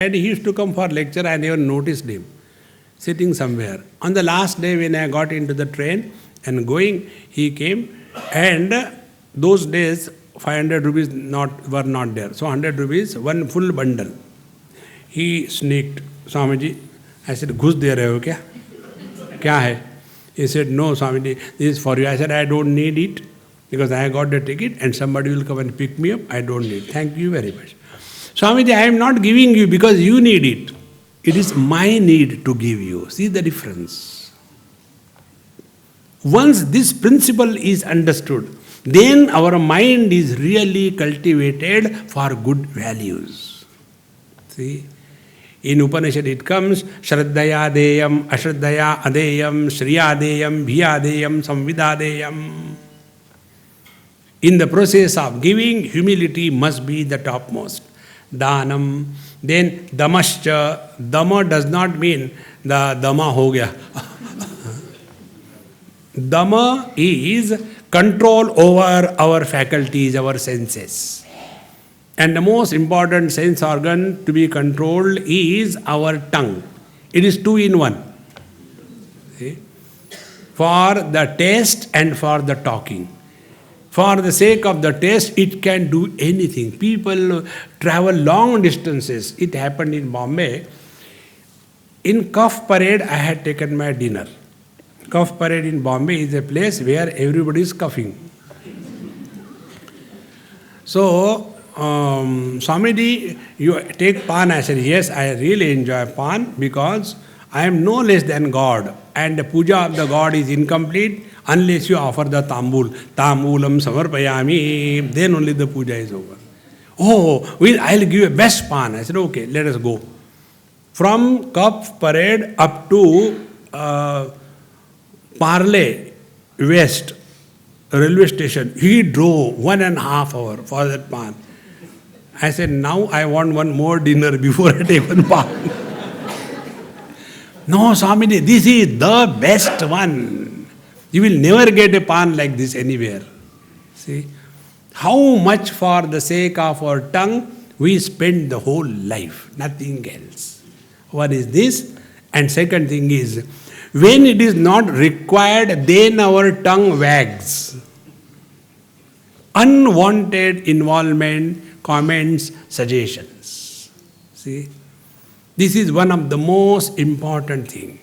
And he used to come for lecture. I never noticed him sitting somewhere. On the last day when I got into the train and going, he came, and those days 500 rupees were not there. So 100 rupees, one full bundle. He sneaked. Swamiji, I said, घुस दे रहे हो क्या? क्या है? He said, no, Swamiji, this is for you. I said, I don't need it because I got the ticket and somebody will come and pick me up. I don't need it. Thank you very much. Swamiji, I am not giving you because you need it. It is my need to give you. See the difference. Once this principle is understood, then our mind is really cultivated for good values. See? In Upanishad it comes, Shraddhaya Deyam, Ashraddhaya Adeyam, Shriya Deyam, Bhiya Deyam, Samvida Deyam. In the process of giving, humility must be the topmost. Dhanam, then damascha. Dhamma does not mean the dhamma ho gaya. Dhamma is control over our faculties, our senses. And the most important sense organ to be controlled is our tongue. It is 2 in 1. See? For the taste and for the talking. For the sake of the taste, it can do anything. People travel long distances. It happened in Bombay. In Cuff Parade, I had taken my dinner. Cuff Parade in Bombay is a place where everybody is coughing. So, Swamiji, you take pan. I said, yes, I really enjoy pan because I am no less than God. And the puja of the God is incomplete unless you offer the tambul. Tambulam samarpayami. Then only the puja is over. Oh, I'll give you a best pan. I said, okay, let us go. From Cuff Parade up to Parle West railway station, he drove 1.5 hours for that pan. I said, now I want one more dinner before I take one pan. No, Swamiji, this is the best one. You will never get a pan like this anywhere. See? How much for the sake of our tongue we spend the whole life, nothing else. One is this, and second thing is, when it is not required, then our tongue wags. Unwanted involvement, comments, suggestions. See? This is one of the most important things.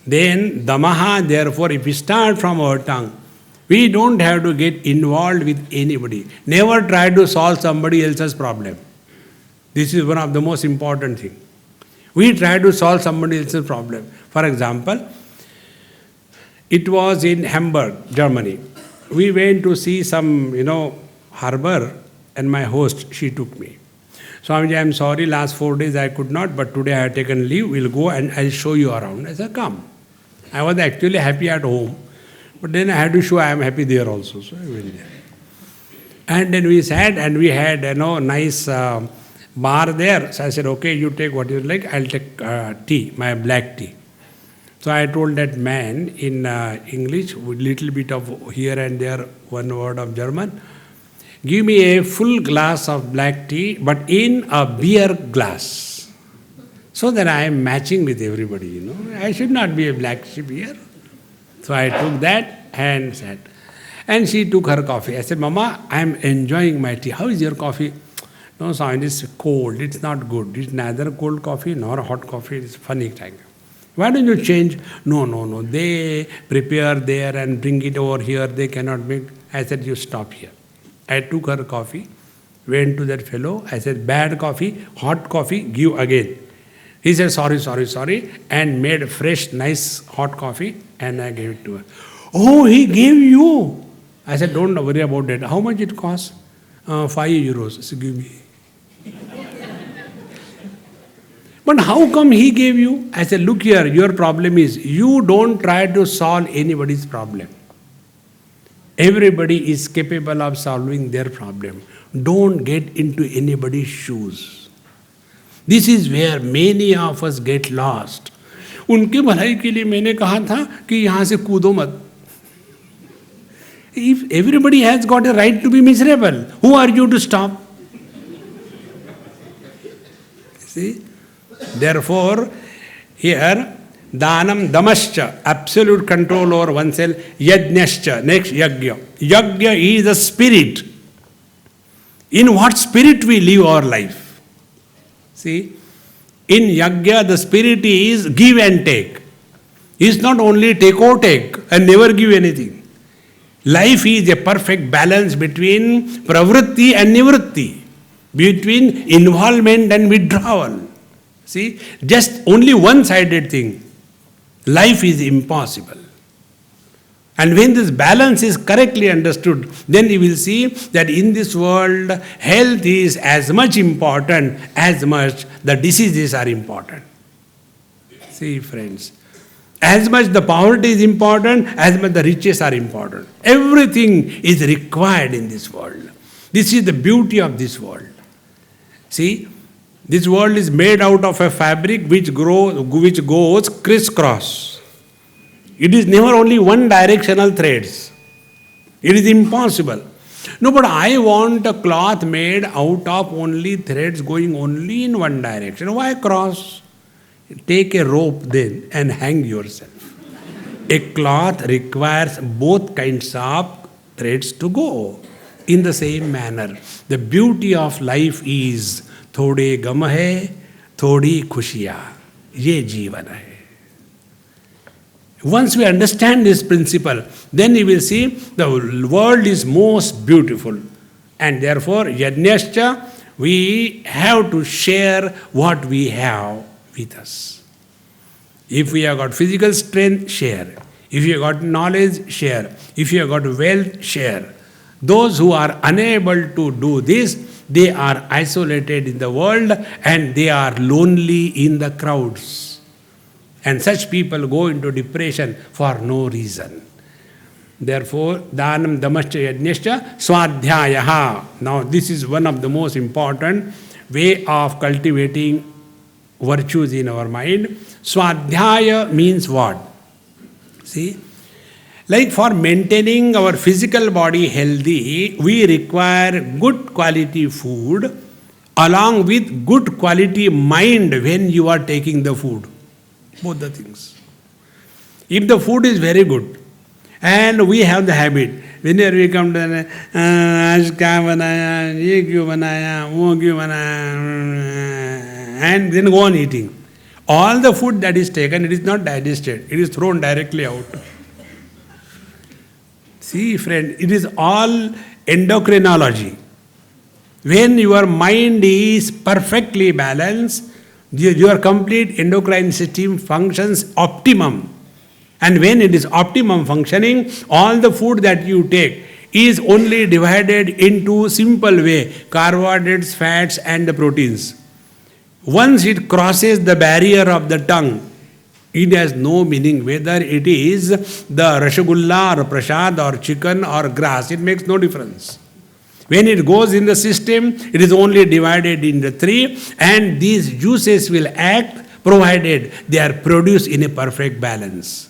Then, damaha, therefore, if we start from our tongue, we don't have to get involved with anybody. Never try to solve somebody else's problem. This is one of the most important things. We try to solve somebody else's problem. For example, it was in Hamburg, Germany. We went to see some, harbor, and my host, she took me. Swamiji, I am sorry, last 4 days I could not, but today I have taken leave. We'll go and I'll show you around. I said, come. I was actually happy at home, but then I had to show I am happy there also. So I went there. And then we sat and we had nice bar there. So I said, okay, you take what you like. I'll take tea, my black tea. So I told that man in English, with little bit of here and there, one word of German, give me a full glass of black tea, but in a beer glass. So that I am matching with everybody, I should not be a black sheep here. So I took that and sat. And she took her coffee. I said, Mama, I am enjoying my tea. How is your coffee? No, son, it's cold. It's not good. It's neither cold coffee nor hot coffee. It's funny kind. Why don't you change? No. They prepare there and bring it over here. They cannot make. I said, you stop here. I took her coffee, went to that fellow. I said, bad coffee, hot coffee, give again. He said, sorry, and made fresh, nice hot coffee, and I gave it to her. Oh, he gave you. I said, don't worry about that. How much it costs? 5 euros. So give me. But how come he gave you? I said, look here, your problem is you don't try to solve anybody's problem. Everybody is capable of solving their problem. Don't get into anybody's shoes. This is where many of us get lost. उनके भलाई के लिए मैंने कहा था कि यहाँ से कूदो मत. If everybody has got a right to be miserable, who are you to stop? See? Therefore, here, Danam Damascha, absolute control over oneself, Yajnascha, next Yajna. Yajna is the spirit. In what spirit we live our life. See? In Yajna, the spirit is give and take. It's not only take or take and never give anything. Life is a perfect balance between pravritti and nivritti, between involvement and withdrawal. See, just only one-sided thing. Life is impossible. And when this balance is correctly understood, then you will see that in this world, health is as much important as much the diseases are important. See, friends, as much the poverty is important, as much the riches are important. Everything is required in this world. This is the beauty of this world. See, this world is made out of a fabric which goes crisscross. It is never only one directional threads. It is impossible. No, but I want a cloth made out of only threads going only in one direction. Why cross? Take a rope then and hang yourself. A cloth requires both kinds of threads to go in the same manner. The beauty of life is थोड़े गम है, थोड़ी खुशियाँ, ये जीवन है. Once we understand this principle, then you will see the world is most beautiful. And therefore, yajnascha, we have to share what we have with us. If we have got physical strength, share. If you have got knowledge, share. If you have got wealth, share. Those who are unable to do this, they are isolated in the world and they are lonely in the crowds. And such people go into depression for no reason. Therefore, Dhanam Damascha Yajnascha Swadhyayaha. Now, this is one of the most important way of cultivating virtues in our mind. Swadhyaya means what? See? Like for maintaining our physical body healthy, we require good quality food along with good quality mind when you are taking the food. Both the things. If the food is very good, and we have the habit, whenever we come to and then go on eating. All the food that is taken, it is not digested, it is thrown directly out. See, friend, it is all endocrinology. When your mind is perfectly balanced, your complete endocrine system functions optimum. And when it is optimum functioning, all the food that you take is only divided into simple way, carbohydrates, fats and the proteins. Once it crosses the barrier of the tongue, it has no meaning whether it is the rasgulla or prasad or chicken or grass. It makes no difference. When it goes in the system, it is only divided into three, and these juices will act provided they are produced in a perfect balance.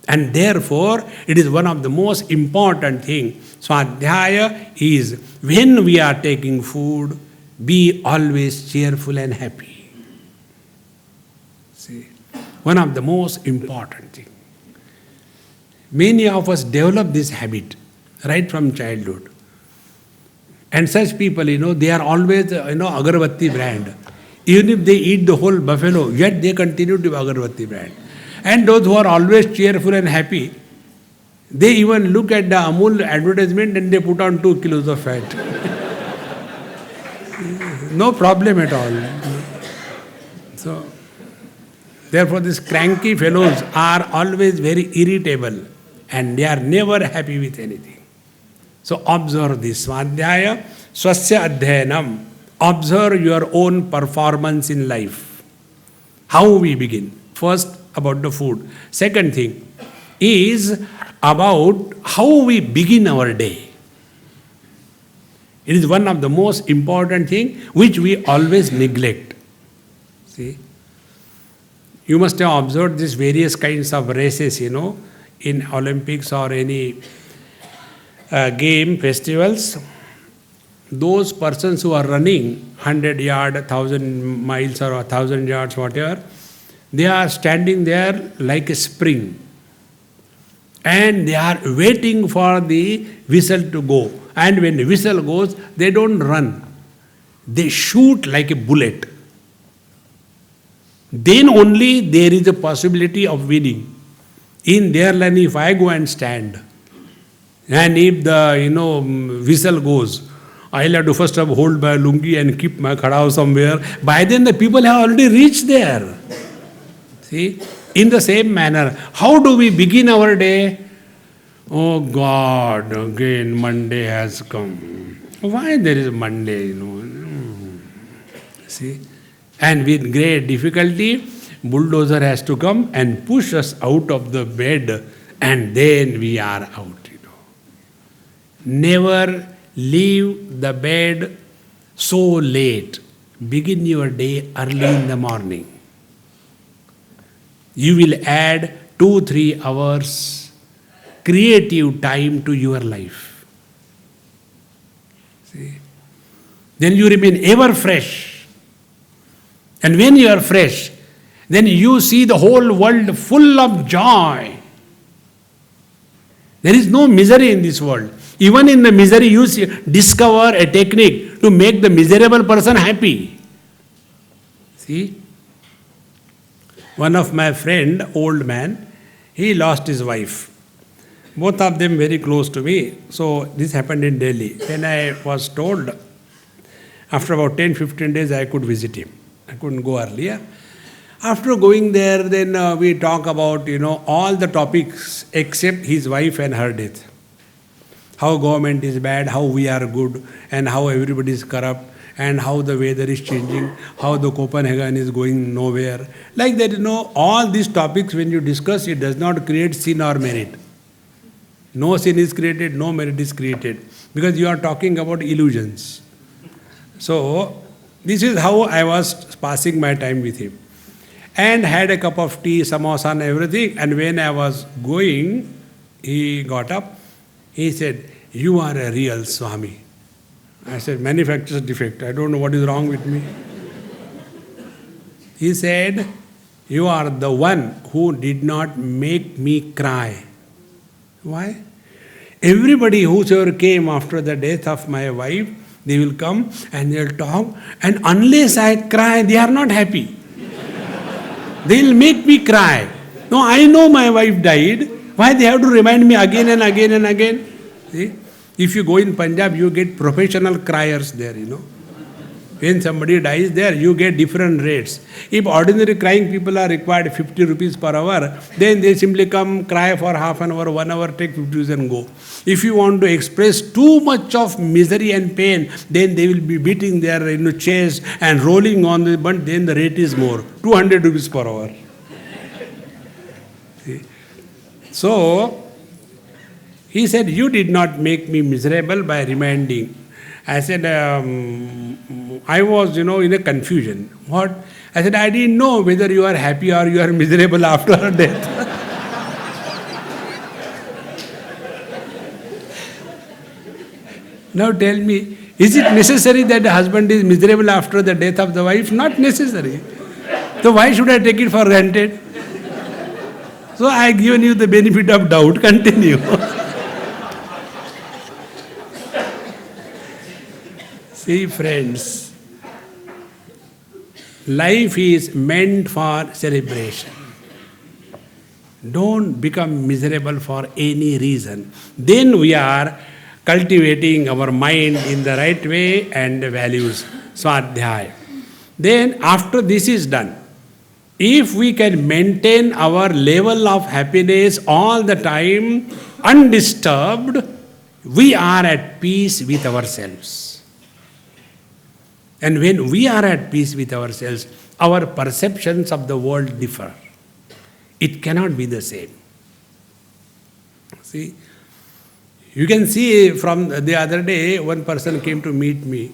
And therefore, it is one of the most important things. Swadhyaya is when we are taking food, be always cheerful and happy. See, one of the most important things. Many of us develop this habit right from childhood. And such people, they are always, agarbatti brand. Even if they eat the whole buffalo, yet they continue to be agarbatti brand. And those who are always cheerful and happy, they even look at the Amul advertisement and they put on 2 kilos of fat. No problem at all. So, therefore these cranky fellows are always very irritable and they are never happy with anything. So observe this. Swadhyaya swasya adhyanam. Observe your own performance in life. How we begin. First, about the food. Second thing is about how we begin our day. It is one of the most important things which we always neglect. See? You must have observed these various kinds of races, in Olympics or any game, festivals. those persons who are running 100 yards, 1,000 miles or 1,000 yards, whatever, they are standing there like a spring. And they are waiting for the whistle to go. And when the whistle goes, they don't run. They shoot like a bullet. Then only there is a possibility of winning. In their line, if I go and stand, and if the whistle goes, I'll have to first of all hold my lungi and keep my khadao somewhere. By then the people have already reached there. See? In the same manner, how do we begin our day? Oh God, again Monday has come. Why there is Monday, See? And with great difficulty, bulldozer has to come and push us out of the bed, and then we are out, Never leave the bed so late. Begin your day early in the morning. You will add 2-3 hours creative time to your life. See? Then you remain ever fresh. And when you are fresh, then you see the whole world full of joy. There is no misery in this world. Even in the misery, you discover a technique to make the miserable person happy. See? One of my friend, old man, he lost his wife. Both of them very close to me. So this happened in Delhi. Then I was told, after about 10-15 days, I could visit him. I couldn't go earlier. After going there, then we talk about, all the topics except his wife and her death. How government is bad, how we are good, and how everybody is corrupt, and how the weather is changing, how the Copenhagen is going nowhere. Like that, all these topics when you discuss, it does not create sin or merit. No sin is created, no merit is created, because you are talking about illusions. So, this is how I was passing my time with him. And had a cup of tea, samosa and everything, and when I was going, he got up. He said, "You are a real Swami." I said, "Manufacturer's defect. I don't know what is wrong with me." He said, "You are the one who did not make me cry." Why? Everybody whosoever came after the death of my wife, they will come and they will talk, and unless I cry, they are not happy. They will make me cry. No, I know my wife died. Why they have to remind me again and again and again? See? If you go in Punjab, you get professional criers there, When somebody dies there, you get different rates. If ordinary crying people are required 50 rupees per hour, then they simply come, cry for half an hour, 1 hour, take 50 rupees and go. If you want to express too much of misery and pain, then they will be beating their chest and rolling on the, but then the rate is more, 200 rupees per hour. See? So, he said, "You did not make me miserable by reminding." I said, I was, in a confusion. What? I said, "I didn't know whether you are happy or you are miserable after her death." Now tell me, is it necessary that the husband is miserable after the death of the wife? Not necessary. So why should I take it for granted? So I have given you the benefit of doubt. Continue. See, friends, life is meant for celebration. Don't become miserable for any reason. Then we are cultivating our mind in the right way and values. Swadhyaya. Then after this is done, if we can maintain our level of happiness all the time undisturbed, we are at peace with ourselves. And when we are at peace with ourselves, our perceptions of the world differ. It cannot be the same. See, you can see from the other day, one person came to meet me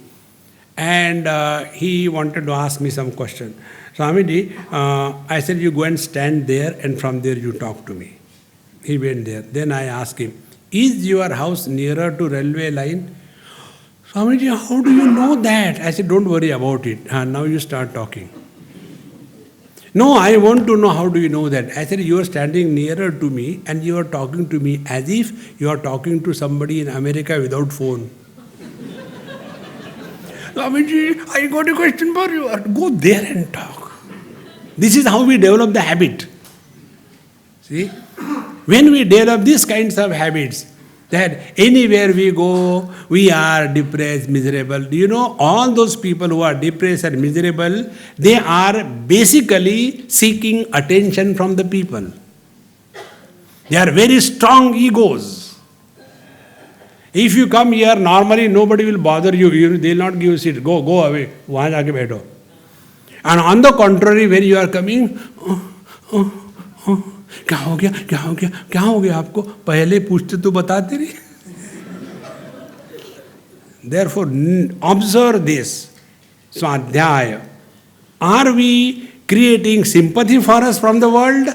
and he wanted to ask me some question. "Swamiji," I said, "you go and stand there and from there you talk to me." He went there. Then I asked him, "Is your house nearer to railway line?" Swamiji, how do you know that? I said, don't worry about it. Now you start talking. No, I want to know how do you know that. I said, you are standing nearer to me and you are talking to me as if you are talking to somebody in America without phone. Swamiji, I got a question for you. Go there and talk. This is how we develop the habit. See? When we develop these kinds of habits, that anywhere we go, we are depressed, miserable. Do you know, all those people who are depressed and miserable, they are basically seeking attention from the people. They are very strong egos. If you come here, normally nobody will bother you. They will not give you a seat. Go away. Wahan jaake baitho. And on the contrary, when you are coming, क्या हो गया आपको पहले पूछते तो बताते नहीं. Therefore, observe this Swadhyaya. Are we creating sympathy for us from the world,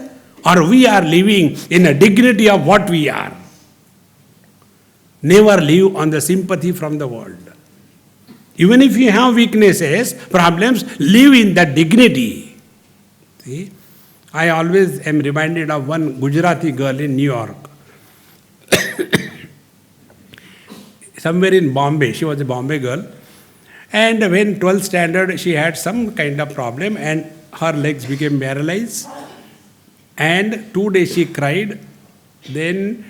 or we are living in a dignity of what we are? Never live on the sympathy from the world. Even if you have weaknesses, problems, live in that dignity. See? I always am reminded of one Gujarati girl in New York. Somewhere in Bombay, she was a Bombay girl. And when 12th standard, she had some kind of problem and her legs became paralyzed. And 2 days she cried. Then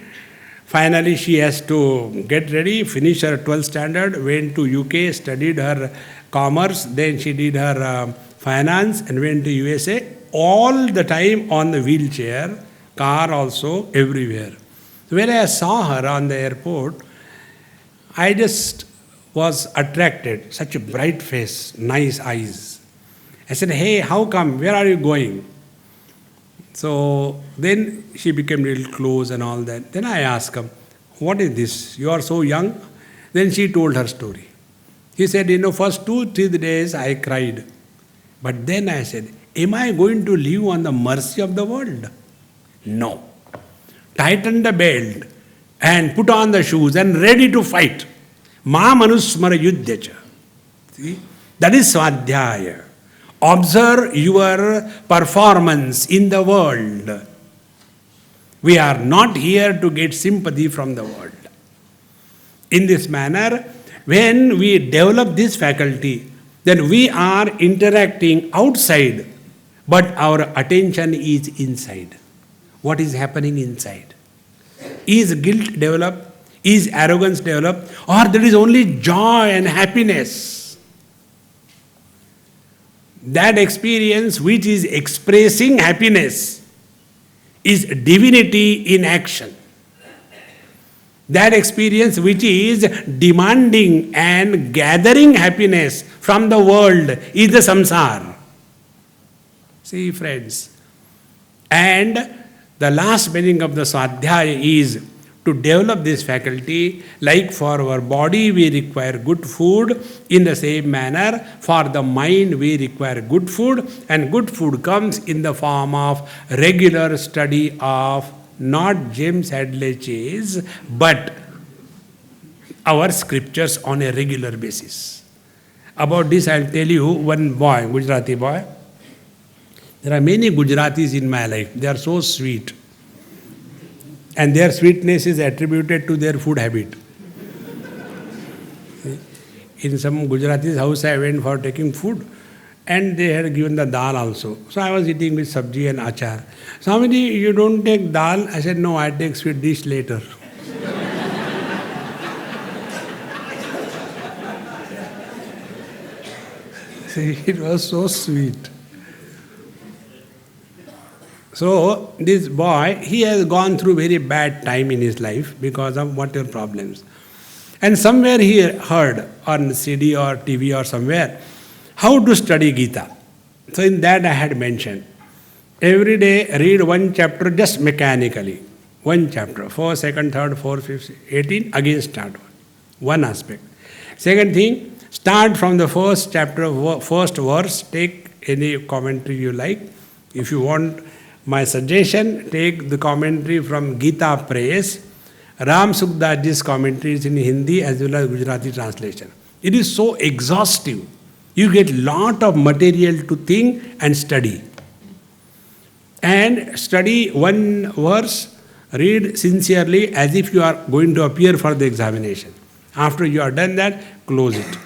finally she has to get ready, finish her 12th standard, went to UK, studied her commerce. Then she did her finance and went to USA. All the time on the wheelchair, car also, everywhere. So when I saw her on the airport, I just was attracted. Such a bright face, nice eyes. I said, hey, how come? Where are you going? So then she became a little close and all that. Then I asked her, what is this? You are so young. Then she told her story. He said, first 2-3 days I cried. But then I said, am I going to live on the mercy of the world? No. Tighten the belt and put on the shoes and ready to fight. Ma manusmara yuddhacha. See? That is Swadhyaya. Observe your performance in the world. We are not here to get sympathy from the world. In this manner, when we develop this faculty, then we are interacting outside, but our attention is inside. What is happening inside? Is guilt developed? Is arrogance developed? Or there is only joy and happiness? That experience which is expressing happiness is divinity in action. That experience which is demanding and gathering happiness from the world is the samsara. See, friends. And the last meaning of the Swadhyaya is to develop this faculty. Like for our body we require good food, in the same manner for the mind we require good food, and good food comes in the form of regular study of not James Hadley Chase, but our scriptures on a regular basis. About this I'll tell you one boy, Gujarati boy. There are many Gujaratis in my life. They are so sweet. And their sweetness is attributed to their food habit. In some Gujaratis' house I went for taking food, and they had given the dal also. So I was eating with sabji and achar. Swamiji, you don't take dal? I said, no, I take sweet dish later. See, it was so sweet. So this boy, he has gone through very bad time in his life because of whatever problems. And somewhere he heard on CD or TV or somewhere how to study Gita. So in that I had mentioned, every day read one chapter just mechanically. One chapter, 4, 2nd, 3rd, 4th, 5th, 18, again start one. One aspect. Second thing, start from the first chapter, first verse, take any commentary you like. If you want my suggestion, take the commentary from Gita Press Ram Sukhdasji's commentaries in Hindi as well as Gujarati translation. It is so exhaustive. You get lot of material to think and study. And study one verse, read sincerely as if you are going to appear for the examination. After you are done that, close it.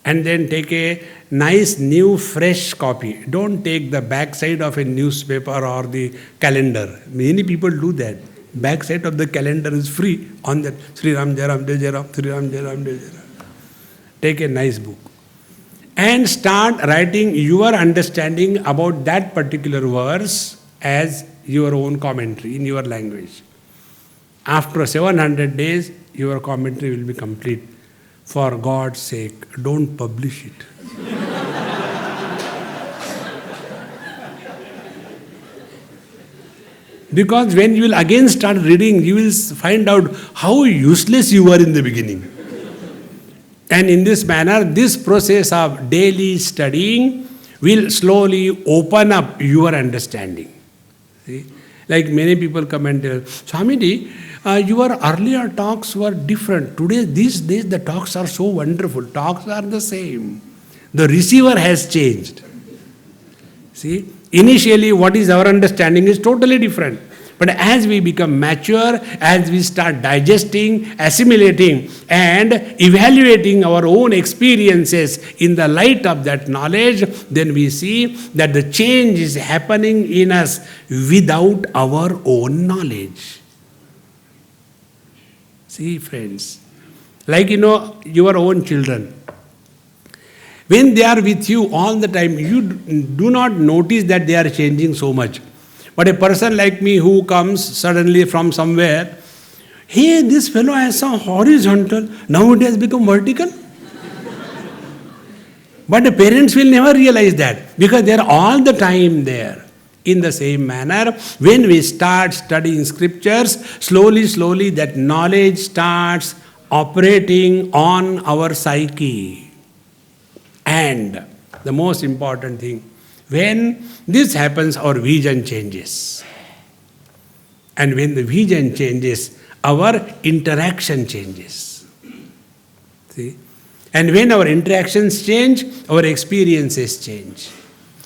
And then take a nice new fresh copy. Don't take the back side of a newspaper or the calendar. Many people do that. Back side of the calendar is free on that. Sri Ram Jai Ram Jai Jai Ram, Sri Ram Jai Ram Jai Jai Ram. Take a nice book. And start writing your understanding about that particular verse as your own commentary in your language. After 700 days, your commentary will be complete. For God's sake, don't publish it. Because when you will again start reading, you will find out how useless you were in the beginning. And in this manner, this process of daily studying will slowly open up your understanding. See? Like many people come and tell, Swamiji, your earlier talks were different. Today, these days, the talks are so wonderful. Talks are the same. The receiver has changed. See? Initially, what is our understanding is totally different. But as we become mature, as we start digesting, assimilating, and evaluating our own experiences in the light of that knowledge, then we see that the change is happening in us without our own knowledge. See, friends, like your own children. When they are with you all the time, you do not notice that they are changing so much. But a person like me who comes suddenly from somewhere, hey, this fellow has some horizontal, now it has become vertical. But the parents will never realize that because they are all the time there. In the same manner, when we start studying scriptures, slowly that knowledge starts operating on our psyche. And the most important thing, when this happens, our vision changes. And when the vision changes, our interaction changes. See? And when our interactions change, our experiences change.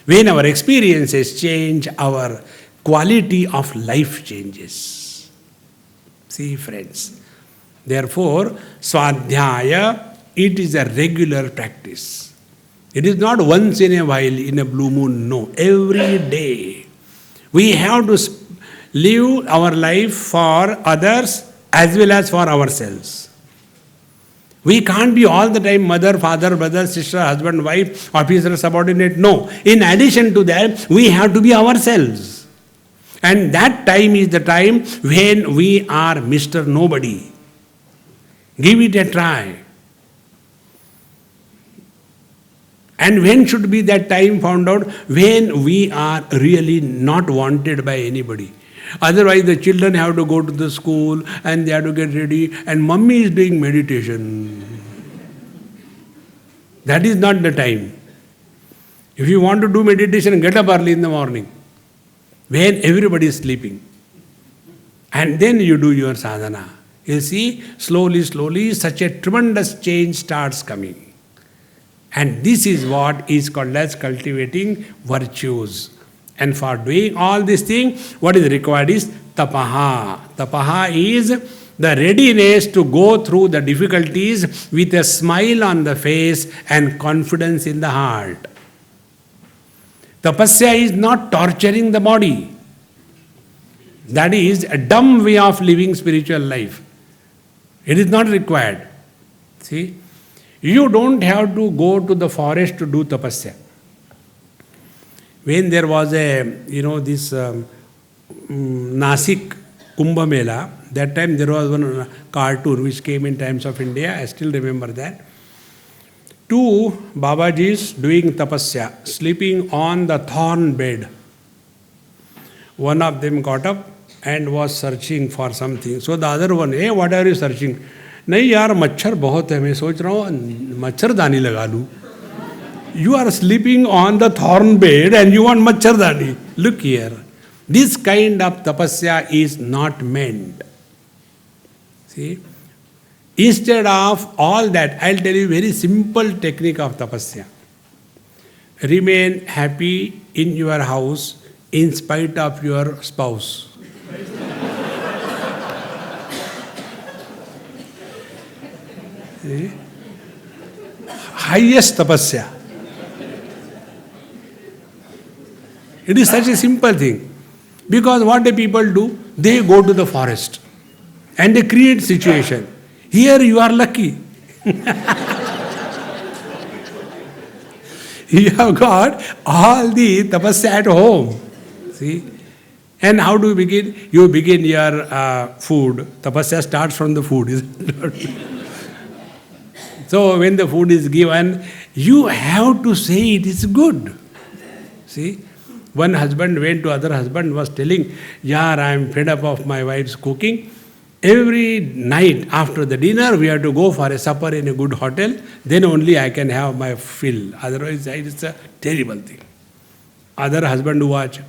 When our experiences change, our quality of life changes. See, friends. Therefore, Swadhyaya, it is a regular practice. It is not once in a while in a blue moon, no. Every day. We have to live our life for others as well as for ourselves. We can't be all the time mother, father, brother, sister, husband, wife, officer, subordinate. No. In addition to that, we have to be ourselves. And that time is the time when we are Mr. Nobody. Give it a try. And when should be that time found out? When we are really not wanted by anybody. Otherwise, the children have to go to the school and they have to get ready, and mummy is doing meditation. That is not the time. If you want to do meditation, get up early in the morning when everybody is sleeping. And then you do your sadhana. You see, slowly, such a tremendous change starts coming. And this is what is called as cultivating virtues. And for doing all these things, what is required is tapaha. Tapaha is the readiness to go through the difficulties with a smile on the face and confidence in the heart. Tapasya is not torturing the body. That is a dumb way of living spiritual life. It is not required. See? You don't have to go to the forest to do tapasya. When there was this Nasik Kumbh Mela, that time there was one cartoon which came in Times of India, I still remember that. Two Babajis doing tapasya, sleeping on the thorn bed. One of them got up and was searching for something. So the other one, hey, what are you searching? नहीं यार मच्छर बहुत है मैं सोच रहा हूँ मच्छरदानी लगा लूँ. You are sleeping on the thorn bed and you want machardani. Look here. This kind of tapasya is not meant. See? Instead of all that, I'll tell you very simple technique of tapasya. Remain happy in your house in spite of your spouse. See? Highest tapasya. It is such a simple thing. Because what the people do, they go to the forest and they create situation. Here you are lucky. You have got all the tapasya at home. See? And how do you begin? You begin your food. Tapasya starts from the food, isn't it? So when the food is given, you have to say it is good. See? One husband went to other husband, was telling, "Yaar, I am fed up of my wife's cooking. Every night after the dinner, we have to go for a supper in a good hotel. Then only I can have my fill. Otherwise, it's a terrible thing." Other husband watch.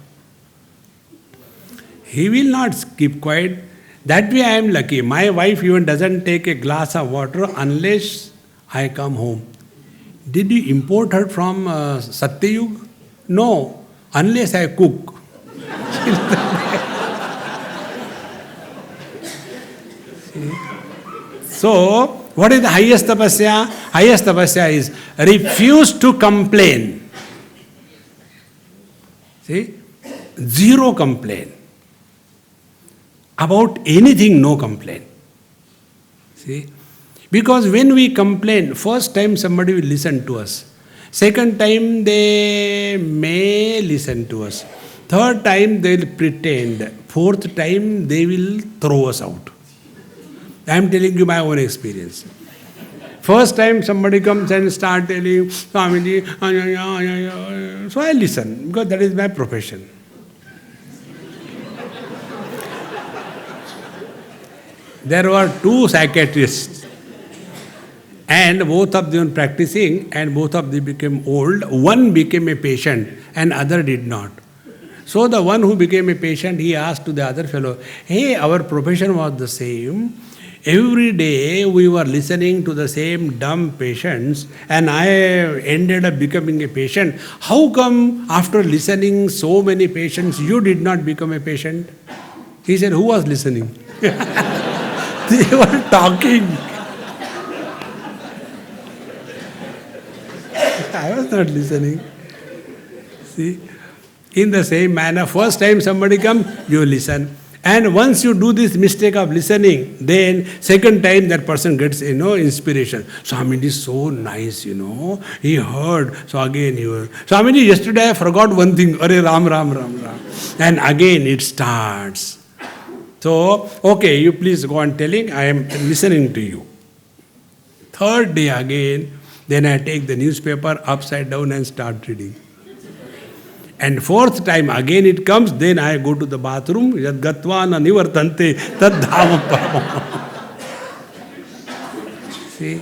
He will not keep quiet. That way I am lucky. My wife even doesn't take a glass of water unless I come home. Did you import her from Satyayug? No. Unless I cook. So, what is the highest tapasya? Highest tapasya is refuse to complain. See? Zero complaint. About anything, no complaint. See? Because when we complain, first time somebody will listen to us. Second time they may listen to us. Third time they will pretend. Fourth time they will throw us out. I am telling you my own experience. First time somebody comes and start telling, "Swamiji," so I listen because that is my profession. There were two psychiatrists. And both of them practicing, and both of them became old. One became a patient and other did not. So the one who became a patient, he asked to the other fellow, "Hey, our profession was the same. Every day we were listening to the same dumb patients and I ended up becoming a patient. How come after listening so many patients, you did not become a patient?" He said, "Who was listening?" They were talking. I was not listening. See? In the same manner, first time somebody comes, you listen. And once you do this mistake of listening, then second time that person gets, inspiration. Swamiji is so nice, He heard. So again he heard. Swamiji, yesterday I forgot one thing. Are Ram, Ram, Ram, Ram. And again it starts. So, okay, you please go on telling. I am listening to you. Third day again, then I take the newspaper upside down and start reading. And fourth time again it comes, then I go to the bathroom. Yad gatva na nivartante tad dhama. See?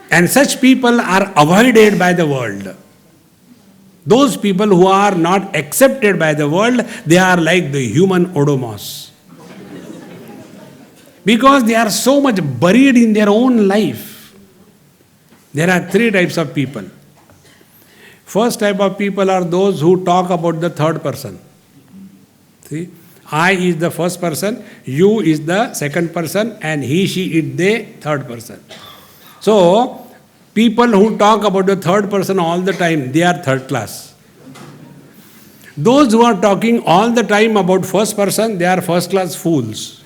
And such people are avoided by the world. Those people who are not accepted by the world, they are like the human Odomos. Because they are so much buried in their own life. There are three types of people. First type of people are those who talk about the third person. See? I is the first person, you is the second person, and he, she is the third person. So, people who talk about the third person all the time, they are third class. Those who are talking all the time about first person, they are first class fools.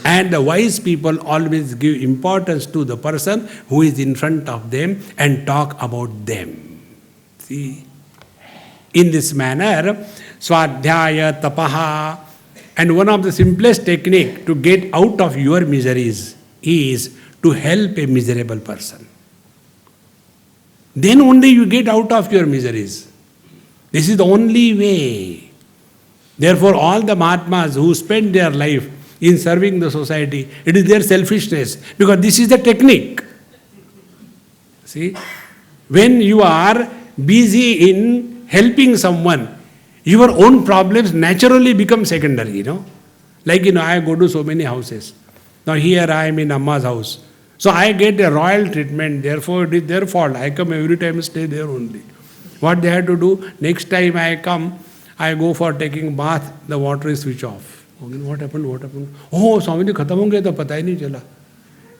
And the wise people always give importance to the person who is in front of them and talk about them. See? In this manner, Swadhyaya, Tapaha, and one of the simplest technique to get out of your miseries is to help a miserable person. Then only you get out of your miseries. This is the only way. Therefore, all the Mahatmas who spend their life in serving the society, it is their selfishness, because this is the technique. See, when you are busy in helping someone, your own problems naturally become secondary, Like, I go to so many houses. Now here I am in Amma's house. So I get a royal treatment, therefore it is their fault. I come every time, stay there only. What they have to do, next time I come, I go for taking bath, the water is switch off. Okay, what happened? Oh, Swami ji khatam ho gaya tha, pata hi nahi chala.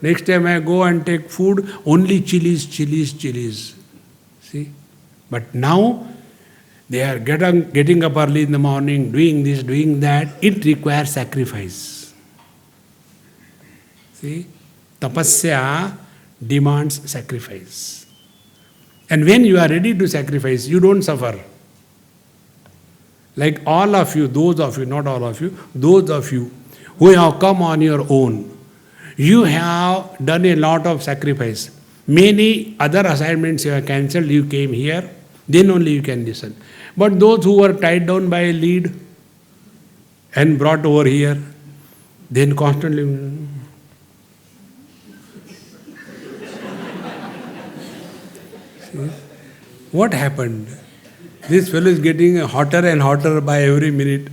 Next time I go and take food, only chilies. See? But now, they are getting up early in the morning, doing this, doing that. It requires sacrifice. See? Tapasya demands sacrifice. And when you are ready to sacrifice, you don't suffer. Like all of you, those of you, not all of you, those of you who have come on your own, you have done a lot of sacrifice. Many other assignments you have cancelled, you came here, then only you can listen. But those who were tied down by a lead and brought over here, then constantly... See? What happened? This fellow is getting hotter and hotter by every minute.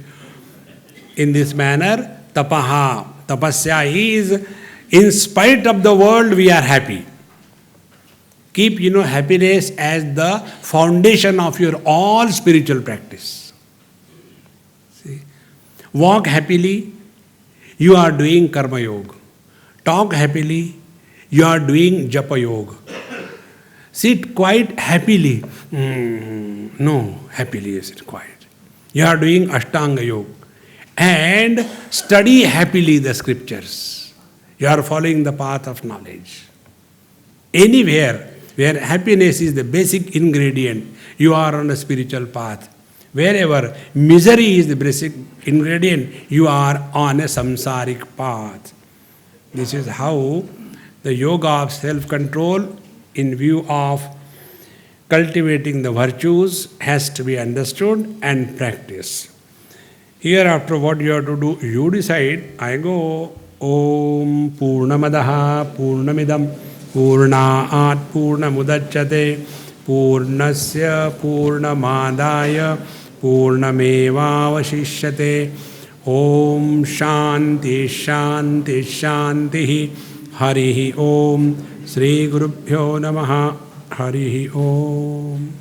In this manner, tapaha, tapasya is, in spite of the world, we are happy. Keep, happiness as the foundation of your all spiritual practice. See? Walk happily, you are doing karma yoga. Talk happily, you are doing japa yoga. Sit quite happily. No, happily sit quiet. You are doing Ashtanga Yoga. And study happily the scriptures. You are following the path of knowledge. Anywhere where happiness is the basic ingredient, you are on a spiritual path. Wherever misery is the basic ingredient, you are on a samsaric path. This is how the yoga of self-control in view of cultivating the virtues has to be understood and practiced. Hereafter what you have to do, you decide. I go, Om Purnamadaha Purnamidam Purnaat Purnamudachyate Purnasya Purnamadaya Purnamevavashishyate Om Shanti Shanti Shanti Harihi Om Sri Gurubhyo Namaha Harihi Om.